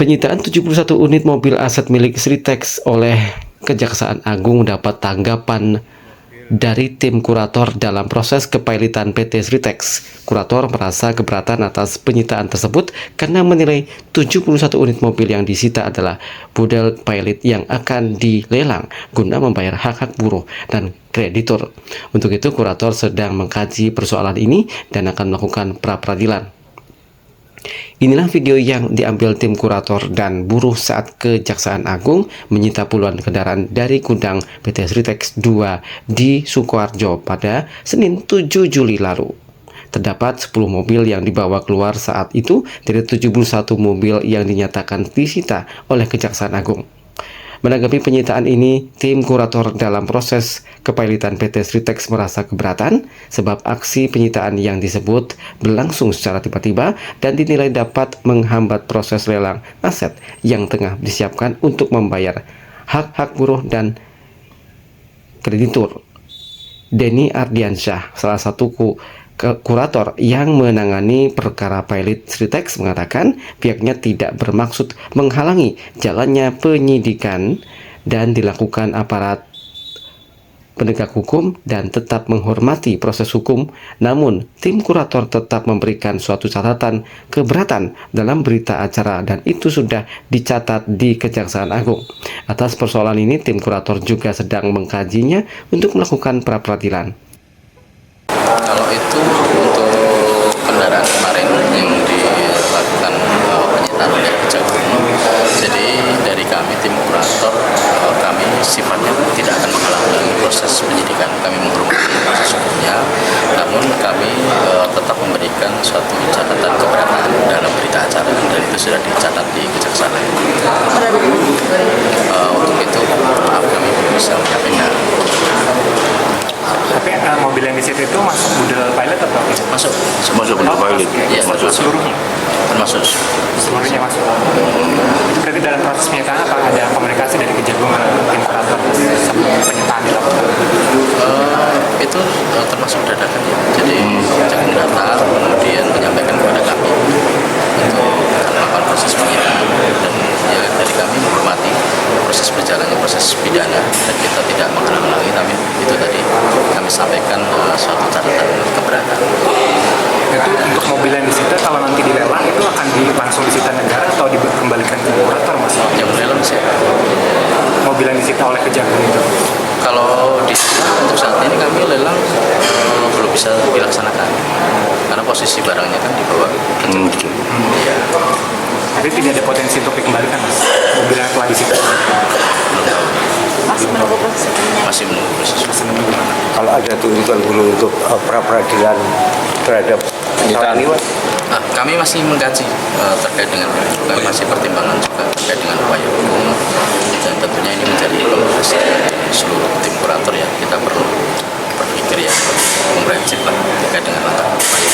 Penyitaan 71 unit mobil aset milik Sritex oleh Kejaksaan Agung dapat tanggapan dari tim kurator dalam proses kepailitan PT Sritex. Kurator merasa keberatan atas penyitaan tersebut karena menilai 71 unit mobil yang disita adalah model pilot yang akan dilelang guna membayar hak-hak buruh dan kreditur. Untuk itu, kurator sedang mengkaji persoalan ini dan akan melakukan pra-peradilan. Inilah video yang diambil tim kurator dan buruh saat Kejaksaan Agung menyita puluhan kendaraan dari gudang PT Sritex 2 di Sukoharjo pada Senin 7 Juli lalu. Terdapat 10 mobil yang dibawa keluar saat itu dari 71 mobil yang dinyatakan disita oleh Kejaksaan Agung. Menanggapi penyitaan ini, tim kurator dalam proses kepailitan PT Sritex merasa keberatan sebab aksi penyitaan yang disebut berlangsung secara tiba-tiba dan dinilai dapat menghambat proses lelang aset yang tengah disiapkan untuk membayar hak-hak buruh dan kreditur. Denny Ardiansyah, salah satu kurator yang menangani perkara pilot Sritex, mengatakan pihaknya tidak bermaksud menghalangi jalannya penyidikan dan dilakukan aparat penegak hukum dan tetap menghormati proses hukum. Namun, tim kurator tetap memberikan suatu catatan keberatan dalam berita acara dan itu sudah dicatat di Kejaksaan Agung. Atas persoalan ini, tim kurator juga sedang mengkajinya untuk melakukan pra-peradilan. Kalau itu untuk kendaraan kemarin yang dilakukan penyitaan oleh Kejagung, jadi dari kami tim kurator, kami sifatnya tidak akan menghalangi proses penyidikan. Kami menghormati proses hukumnya, namun kami tetap memberikan suatu catatan keberatan dalam berita acara dan itu sudah dicatat di Kejaksaan. Untuk itu, maaf kami belum bisa menyampaikan. Tapi mobil yang disita itu masuk model pilot atau tidak? Masuk model pilot. Iya, masuk seluruhnya. Termasuk Seluruhnya masuk. Itu berarti dalam proses penyitaan apa ada komunikasi dari Kejagung dengan tim kurator sebelum penyitaan dilakukan? Itu termasuk dadakan ya. Jadi Kejagung datang kemudian menyampaikan kepada kami untuk melakukan proses penyitaan dan ya dari kami menghormati proses berjalannya proses pidana dan kita tidak menghalang-halangi, tapi itu tadi kami sampaikan suatu catatan keberatan. Itu untuk mobil yang disita kalau nanti dilelang itu akan langsung disita negara atau dikembalikan ke kurator, Mas? Yang lelang siapa? Mobil yang disita oleh Kejagung itu. Kalau disita untuk saat ini kami lelang belum bisa dilaksanakan karena posisi barangnya kan dibawa ke Kejagung. Iya. Tapi tidak ada potensi untuk dikembalikan, Mas? Mobil yang telah disita. Masih menunggu proses. Masih menunggu. Kalau ada tuntutan buruh untuk pra-peradilan terhadap penyitaan ini, Mas? Kami masih mengkaji terkait dengan kami masih pertimbangan juga terkait dengan upaya hukum dan tentunya ini menjadi proses dari seluruh tim kurator ya, kita perlu berpikir ya komprehensif lah terkait dengan langkah upaya.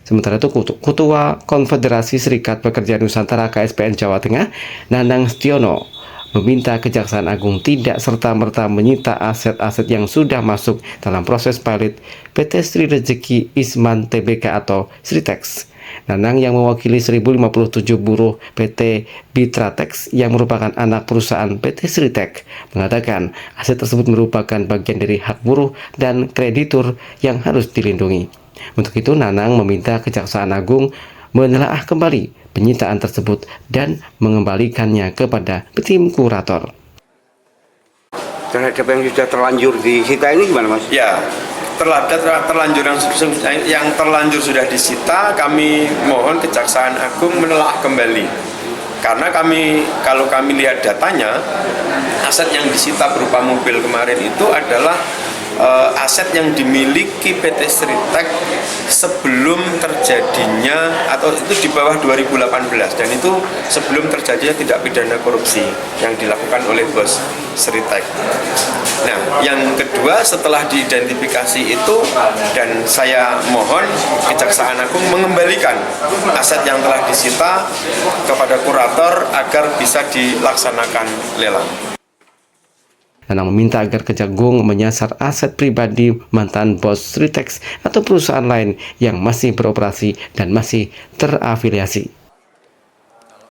Sementara itu, Ketua Konfederasi Serikat Pekerja Nusantara KSPN Jawa Tengah, Nanang Setiono, meminta Kejaksaan Agung tidak serta-merta menyita aset-aset yang sudah masuk dalam proses pilot PT Sri Rezeki Isman Tbk atau Sritex. Nanang yang mewakili 1057 buruh PT Bitratex yang merupakan anak perusahaan PT Sritex mengatakan aset tersebut merupakan bagian dari hak buruh dan kreditur yang harus dilindungi. Untuk itu, Nanang meminta Kejaksaan Agung menelaah kembali penyitaan tersebut dan mengembalikannya kepada tim kurator. Terhadap yang sudah terlanjur disita ini gimana, Mas? Ya, terlanjur yang terlanjur sudah disita, kami mohon Kejaksaan Agung menelaah kembali. Karena kalau kami lihat datanya, aset yang disita berupa mobil kemarin itu adalah aset yang dimiliki PT Sritex sebelum terjadinya atau itu di bawah 2018 dan itu sebelum terjadinya tindak pidana korupsi yang dilakukan oleh bos Sritex. Nah, yang kedua setelah diidentifikasi itu dan saya mohon Kejaksaan Agung mengembalikan aset yang telah disita kepada kurator agar bisa dilaksanakan lelang. Nanang meminta agar Kejagung menyasar aset pribadi mantan bos Sritex atau perusahaan lain yang masih beroperasi dan masih terafiliasi.